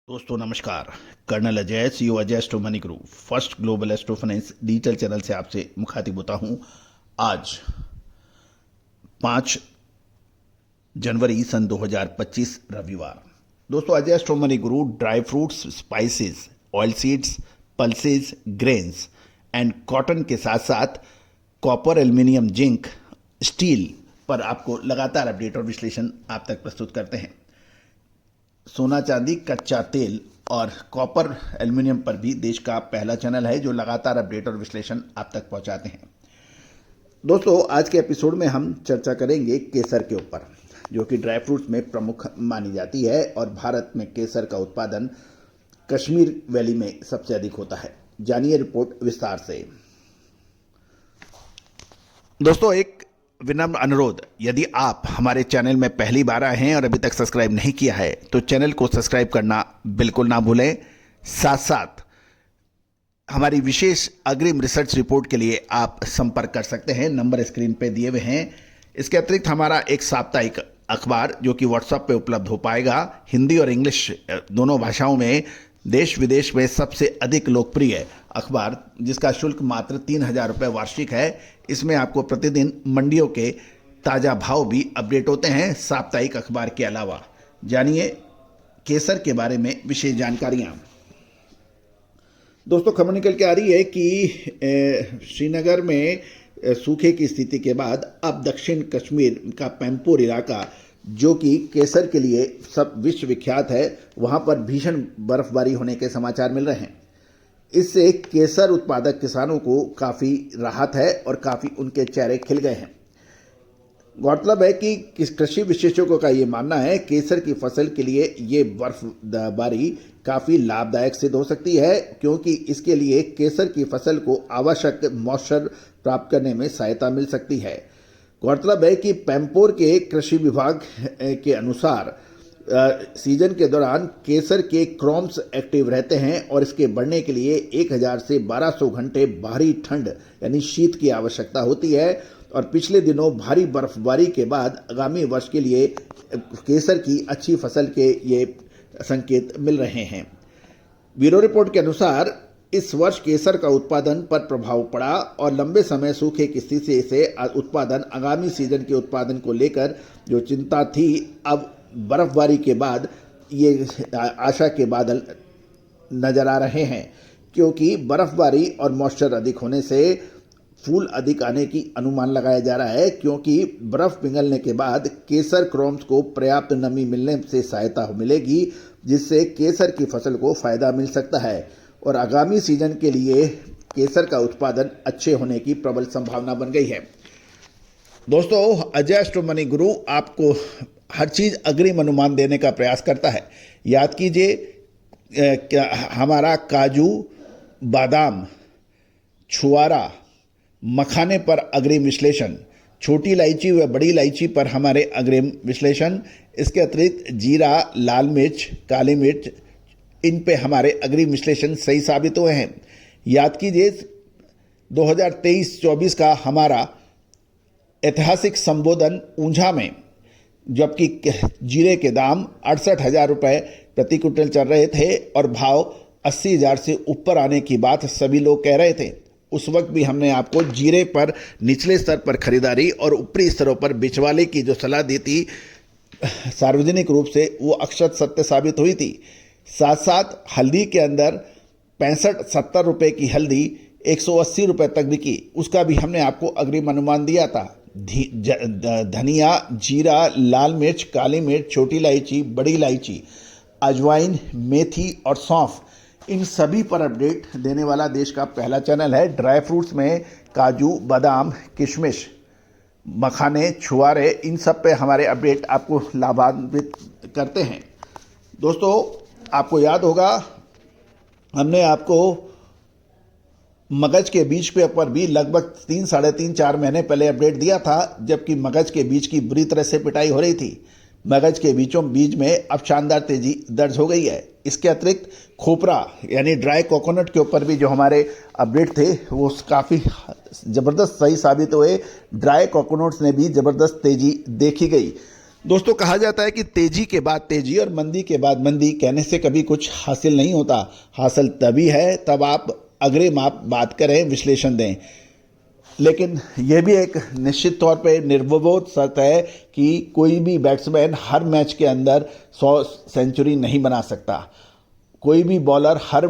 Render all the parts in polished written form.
दोस्तों नमस्कार। Colonel Ajay CEO Ajay astro money group first global astro finance digital channel से आपसे मुखातिब होता हूं। आज 5 जनवरी सन 2025 रविवार। दोस्तों Ajay astro money group dry fruits, spices, oil seeds, pulses, grains and cotton के साथ साथ कॉपर, एल्यूमिनियम, जिंक, स्टील पर आपको लगातार अपडेट और विश्लेषण आप तक प्रस्तुत करते हैं। सोना, चांदी, कच्चा तेल और कॉपर, एल्युमिनियम पर भी देश का पहला चैनल है जो लगातार अपडेट और विश्लेषण आप तक पहुंचाते हैं। दोस्तों आज के एपिसोड में हम चर्चा करेंगे केसर के ऊपर, जो कि ड्राई फ्रूट्स में प्रमुख मानी जाती है और भारत में केसर का उत्पादन कश्मीर वैली में सबसे अधिक होता है। जानिए रिपोर्ट विस्तार से। दोस्तों एक विनम्र अनुरोध, यदि आप हमारे चैनल में पहली बार आए हैं और अभी तक सब्सक्राइब नहीं किया है तो चैनल को सब्सक्राइब करना बिल्कुल ना भूलें। साथ साथ हमारी विशेष अग्रिम रिसर्च रिपोर्ट के लिए आप संपर्क कर सकते हैं, नंबर स्क्रीन पे दिए हुए हैं। इसके अतिरिक्त हमारा एक साप्ताहिक अखबार जो कि व्हाट्सएप पे उपलब्ध हो पाएगा, हिंदी और इंग्लिश दोनों भाषाओं में, देश विदेश में सबसे अधिक लोकप्रिय अखबार, जिसका शुल्क मात्र 3,000 रुपये वार्षिक है। इसमें आपको प्रतिदिन मंडियों के ताज़ा भाव भी अपडेट होते हैं साप्ताहिक अखबार के अलावा। जानिए केसर के बारे में विशेष जानकारियाँ। दोस्तों खबर निकल के आ रही है कि श्रीनगर में सूखे की स्थिति के बाद अब दक्षिण कश्मीर का पैम्पोर इलाका, जो कि केसर के लिए सब विश्व विख्यात है, वहाँ पर भीषण बर्फबारी होने के समाचार मिल रहे हैं। इससे केसर उत्पादक किसानों को काफ़ी राहत है और काफ़ी उनके चेहरे खिल गए हैं। गौरतलब है कि कृषि विशेषज्ञों का ये मानना है केसर की फसल के लिए ये बर्फबारी काफ़ी लाभदायक सिद्ध हो सकती है, क्योंकि इसके लिए केसर की फसल को आवश्यक मॉइस्चर प्राप्त करने में सहायता मिल सकती है। गौरतलब है कि पैम्पोर के कृषि विभाग के अनुसार सीजन के दौरान केसर के क्रॉम्स एक्टिव रहते हैं और इसके बढ़ने के लिए 1000 से 1200 घंटे बाहरी ठंड यानी शीत की आवश्यकता होती है। और पिछले दिनों भारी बर्फबारी के बाद आगामी वर्ष के लिए केसर की अच्छी फसल के ये संकेत मिल रहे हैं। ब्यूरो रिपोर्ट के अनुसार इस वर्ष केसर का उत्पादन पर प्रभाव पड़ा और लंबे समय सूखे की स्थिति से उत्पादन आगामी सीजन के उत्पादन को लेकर जो चिंता थी, अब बर्फबारी के बाद ये आशा के बादल नजर आ रहे हैं, क्योंकि बर्फबारी और मॉइस्चर अधिक होने से फूल अधिक आने की अनुमान लगाया जा रहा है, क्योंकि बर्फ पिघलने के बाद केसर क्रॉम्स को पर्याप्त नमी मिलने से सहायता मिलेगी, जिससे केसर की फसल को फायदा मिल सकता है और आगामी सीजन के लिए केसर का उत्पादन अच्छे होने की प्रबल संभावना बन गई है। दोस्तों अजय एस्ट्रो मनी गुरु आपको हर चीज़ अग्रिम अनुमान देने का प्रयास करता है। याद कीजिए हमारा काजू, बादाम, छुआरा, मखाने पर अग्रिम विश्लेषण, छोटी इलायची व बड़ी इलायची पर हमारे अग्रिम विश्लेषण, इसके अतिरिक्त जीरा, लाल मिर्च, काली मिर्च, इन पे हमारे अग्रिम विश्लेषण सही साबित हुए हैं। याद कीजिए 2023-24 का हमारा ऐतिहासिक संबोधन ऊंझा में, जबकि जीरे के दाम 68,000 रुपये प्रति क्विंटल चल रहे थे और भाव 80,000 से ऊपर आने की बात सभी लोग कह रहे थे। उस वक्त भी हमने आपको जीरे पर निचले स्तर पर खरीदारी और ऊपरी स्तरों पर बिचवाले की जो सलाह दी थी सार्वजनिक रूप से, वो अक्षत सत्य साबित हुई थी। साथ साथ हल्दी के अंदर 65-70 रुपये की हल्दी 180 रुपये तक बिकी, उसका भी हमने आपको अग्रिम अनुमान दिया था। धनिया, जीरा, लाल मिर्च, काली मिर्च, छोटी इलायची, बड़ी इलायची, अजवाइन, मेथी और सौंफ, इन सभी पर अपडेट देने वाला देश का पहला चैनल है। ड्राई फ्रूट्स में काजू, बादाम, किशमिश, मखाने, छुआरे, इन सब पे हमारे अपडेट आपको लाभान्वित करते हैं। दोस्तों आपको याद होगा हमने आपको मगज के बीज पे ऊपर भी लगभग 3-4.5 महीने पहले अपडेट दिया था, जबकि मगज के बीज की बुरी तरह से पिटाई हो रही थी। मगज के बीज में अब शानदार तेजी दर्ज हो गई है। इसके अतिरिक्त खोपरा यानी ड्राई कोकोनट के ऊपर भी जो हमारे अपडेट थे वो काफ़ी ज़बरदस्त सही साबित हुए। ड्राई कोकोनट्स ने भी ज़बरदस्त तेजी देखी गई। दोस्तों, कहा जाता है कि तेजी के बाद तेजी और मंदी के बाद मंदी कहने से कभी कुछ हासिल नहीं होता। हासिल तभी है तब आप अग्रिम आप बात करें, विश्लेषण दें। लेकिन यह भी एक निश्चित तौर पे निर्विवाद सत्य है कि कोई भी बैट्समैन हर मैच के अंदर 100 सेंचुरी नहीं बना सकता। कोई भी बॉलर हर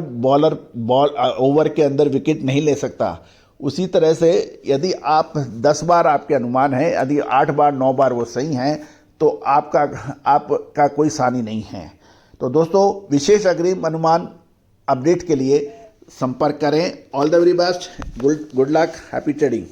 ओवर के अंदर विकेट नहीं ले सकता। उसी तरह से यदि आप 10 बार आपके अनुमान है, यदि 8 बार 9 बार वो सही हैं, तो आपका कोई सानी नहीं है। तो दोस्तों, विशेष अग्रिम अनुमान अपडेट के लिए संपर्क करें। All the very best, good luck, happy trading.